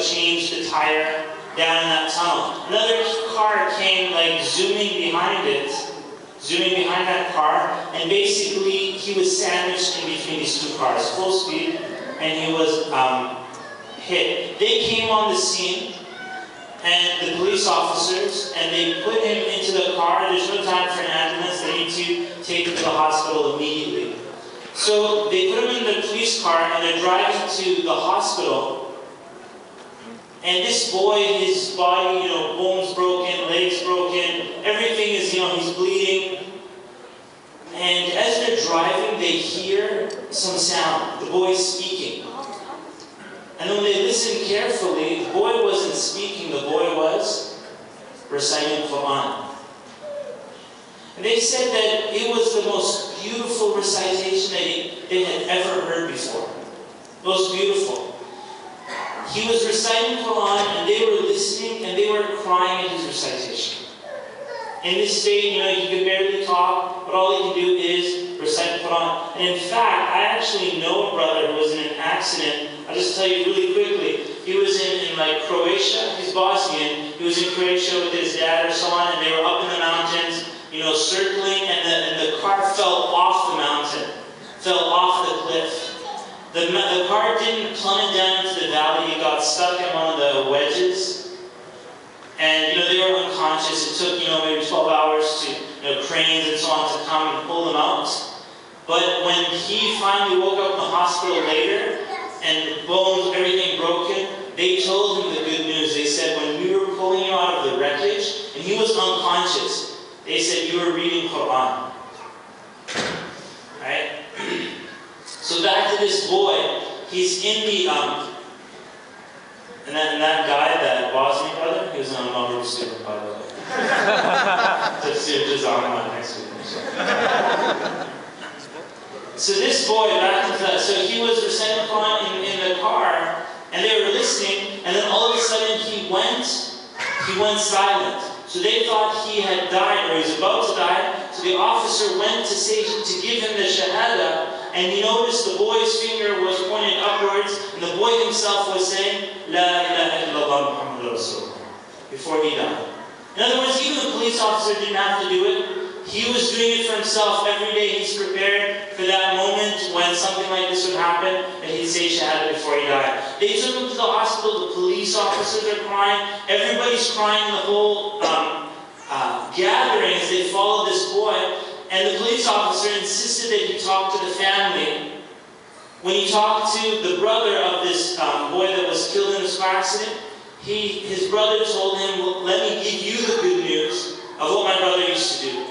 changed the tire down in that tunnel. Another car came like zooming behind that car, and basically he was sandwiched in between these two cars, full speed, and he was hit. They came on the scene, and the police officers, and they put him into the car. There's no time for an ambulance. They need to take him to the hospital immediately. So they put him in the police car, and they're driving to the hospital. And this boy, his body, bones broken, legs broken, everything is, he's bleeding. And as they're driving, they hear some sound. The boy's speaking. And when they listen carefully, the boy wasn't speaking, the boy was reciting Quran. And they said that it was the most beautiful recitation that they had ever heard before. Most beautiful. He was reciting Quran, and they were listening, and they were crying at his recitation. In this state, he could barely talk, but all he can do is recite Quran. And in fact, I actually know a brother who was in an accident. I'll just tell you really quickly. He was in Croatia. He's Bosnian. He was in Croatia with his dad or so on, and they were up in the mountains, circling, and the car fell off the mountain, fell off the cliff. The car didn't plummet down into the valley. He got stuck in one of the wedges. And, they were unconscious. It took, maybe 12 hours to, cranes and so on to come and pull them out. But when he finally woke up in the hospital later, and bones, everything broken, they told him the good news. They said, when we were pulling you out of the wreckage, and he was unconscious, they said, you were reading Quran. Right? So back to this boy, he's in the, and that guy, that Bosnian brother, he was on a Maghrib student, by the way. just on my next week. So this boy, back to that, so he was reciting Quran in the car, and they were listening, and then all of a sudden he went silent. So they thought he had died, or he was about to die. So the officer went to give him the shahada, and he noticed the boy's finger was pointed upwards, and the boy himself was saying, La ilaha illallah Muhammadur Rasulullah, before he died. In other words, even the police officer didn't have to do it. He was doing it for himself. Every day he's prepared for that moment when something like this would happen, and he'd say shahada before he died. They took him to the hospital. The police officers are crying. Everybody's crying. The whole gathering as they followed this boy. And the police officer insisted that he talk to the family. When he talked to the brother of this boy that was killed in this car accident, his brother told him, well, let me give you the good news of what my brother used to do.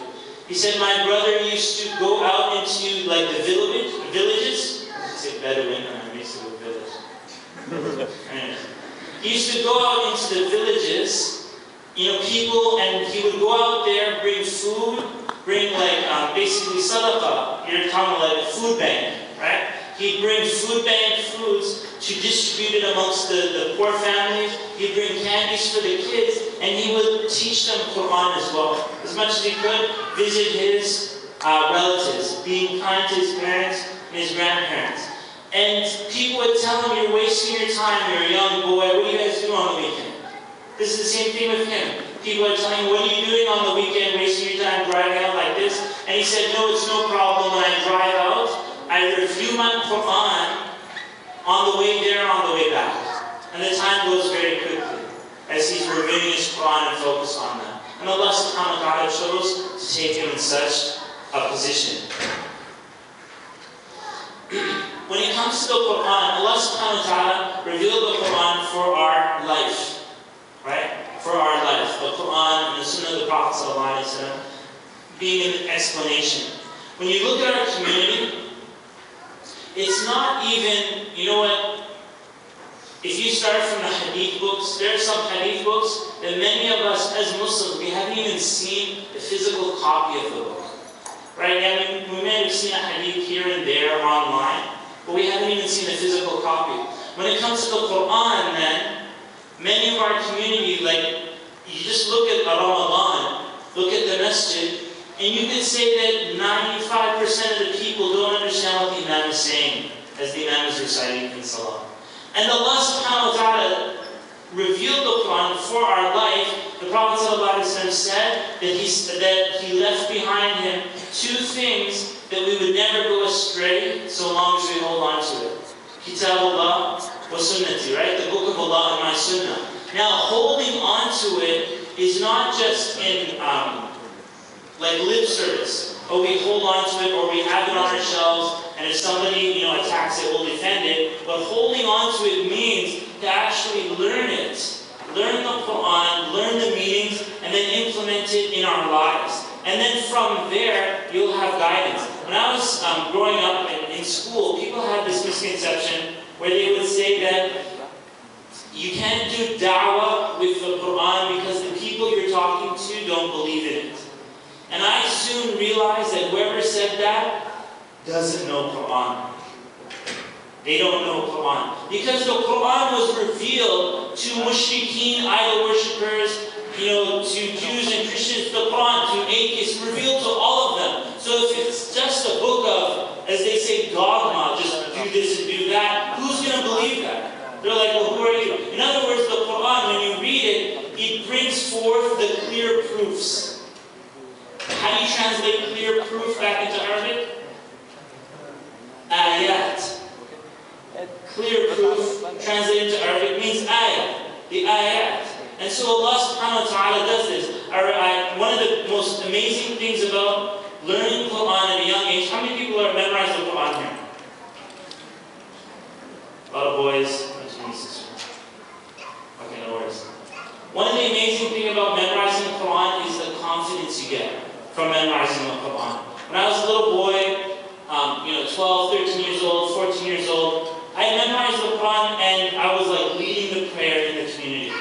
He said, my brother used to go out into like the villages. I say Bedouin, I'm used to a village. Anyways, he used to go out into the villages, people, and he would go out there, bring food, bring like basically sadaqah, you're talking like a food bank, right? He'd bring food bank foods to distribute it amongst the poor families. He'd bring candies for the kids, and he would teach them Quran as well. As much as he could, visit his relatives, being kind to his parents and his grandparents. And people would tell him, you're wasting your time, you're a young boy, what do you guys do on the weekend? This is the same thing with him. People are telling him, what are you doing on the weekend, wasting your time driving out like this? And he said, no, it's no problem. When I drive out, I review my Quran on the way there and on the way back. And the time goes very quickly as he's reviewing his Quran and focused on that. And Allah subhanahu wa ta'ala chose to take him in such a position. When it comes to the Quran, Allah subhanahu wa ta'ala revealed the Quran for our life. Right? For our life. The Quran and the Sunnah of the Prophet sallallahu alaihi wasallam being an explanation. When you look at our community, it's not even, if you start from the hadith books, there are some hadith books that many of us as Muslims, we haven't even seen the physical copy of the book. Right? I mean, we may have seen a hadith here and there online, but we haven't even seen the physical copy. When it comes to the Quran, then, many of our community, like, you just look at Ramadan, look at the masjid, and you could say that 95% of the people don't understand what the Imam is saying as the Imam is reciting in Salah. And Allah subhanahu wa ta'ala revealed the Quran for our life, the Prophet ﷺ said that he left behind him two things that we would never go astray so long as we hold on to it. Kitabullah wa sunnati, right? The book of Allah and my sunnah. Now, holding on to it is not just in like lip service. Or we hold on to it, or we have it on our shelves, and if somebody attacks it, we'll defend it. But holding on to it means to actually learn it. Learn the Quran, learn the meanings, and then implement it in our lives. And then from there, you'll have guidance. When I was growing up in school, people had this misconception where they would say that you can't do da'wah with the Quran because the people you're talking to don't believe in it. And I soon realized that whoever said that doesn't know Quran. They don't know Quran. Because the Quran was revealed to mushrikeen, idol worshippers, to Jews and Christians, the Quran, to atheists, revealed to all of them. So if it's just a book of, as they say, dogma, just do this and do that, who's going to believe that? They're like, well, who are you? In other words, the Quran, when you read it, it brings forth the clear proofs. How do you translate clear proof back into Arabic? Ayat. Clear proof translated into Arabic means ayat. The ayat. And so Allah subhanahu wa ta'ala does this. One of the most amazing things about learning Quran at a young age, how many people are memorizing the Quran here? A lot of boys. Okay, no worries. One of the amazing things about memorizing the Quran is the confidence you get from memorizing the Quran. When I was a little boy, 12, 13 years old, 14 years old, I memorized the Quran and I was like leading the prayer in the community.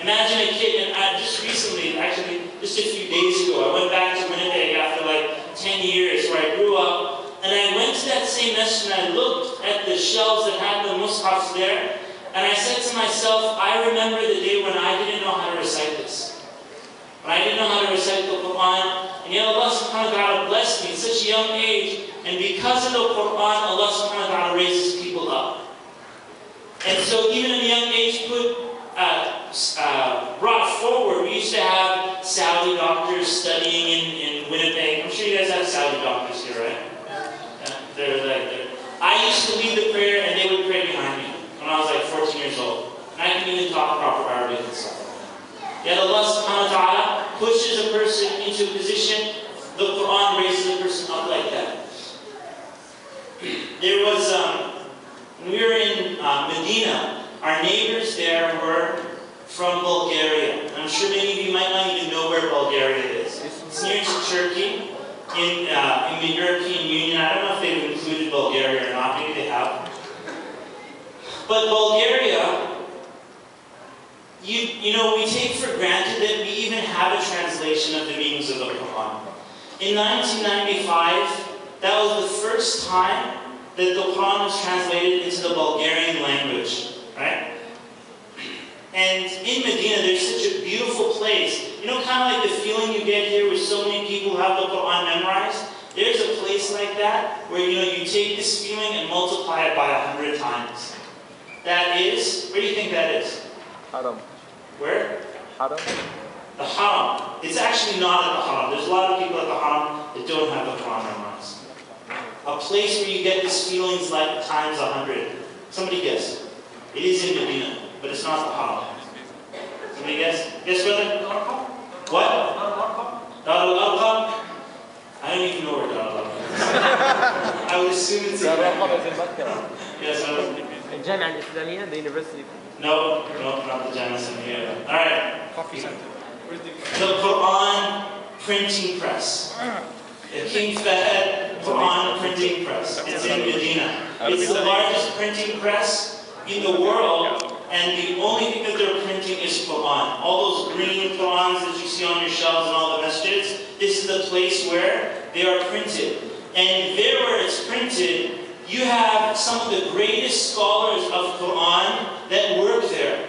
Imagine a kid, and just recently, actually just a few days ago, I went back to Winnipeg after like 10 years where I grew up, and I went to that same masjid and I looked at the shelves that had the mushafs there, and I said to myself, I remember the day when I didn't know how to recite this. When I didn't know how to recite the Quran, and yet Allah subhanahu wa ta'ala blessed me at such a young age, and because of the Quran, Allah subhanahu wa ta'ala raises people up. And so even at a young age, brought forward, we used to have Saudi doctors studying in Winnipeg. I'm sure you guys have Saudi doctors here, right? Yeah, I used to lead the prayer and they would pray behind me when I was like 14 years old. And I couldn't even talk proper Arabic and stuff. Yet Allah subhanahu wa ta'ala pushes a person into a position, the Quran raises a person up like that. There was, when we were in Medina, our neighbors there were from Bulgaria. I'm sure many of you might not even know where Bulgaria is. It's near to Turkey, in the European Union. I don't know if they've included Bulgaria or not. Maybe they have. But Bulgaria, we take for granted that we even have a translation of the meanings of the Quran. In 1995, that was the first time that the Quran was translated into the Bulgarian language, right? And in Medina, there's such a beautiful place. Kind of like the feeling you get here with so many people who have the Quran memorized. There's a place like that where, you take this feeling and multiply it by 100 times. That is, where do you think that is? Haram. Where? Haram. The Haram. It's actually not at the Haram. There's a lot of people at the Haram that don't have the Quran memorized. A place where you get this feelings like times 100. Somebody guess. It is in Medina, but it's not the Haram. Somebody guess? Guess, brother? What? Darul Arqam? I don't even know where Darul Arqam is. I would assume it's in Mecca. Yes, الجامعة الإسلامية, the university. No, not the Jannah Samia. Alright. Coffee center. The Quran printing press. The King Fahd Quran printing press. It's in Medina. It's the largest printing press in the world, and the only thing that they're printing is Quran. All those green Qurans that you see on your shelves and all the masjids, this is the place where they are printed. And there where it's printed, you have some of the greatest scholars of Quran that work there.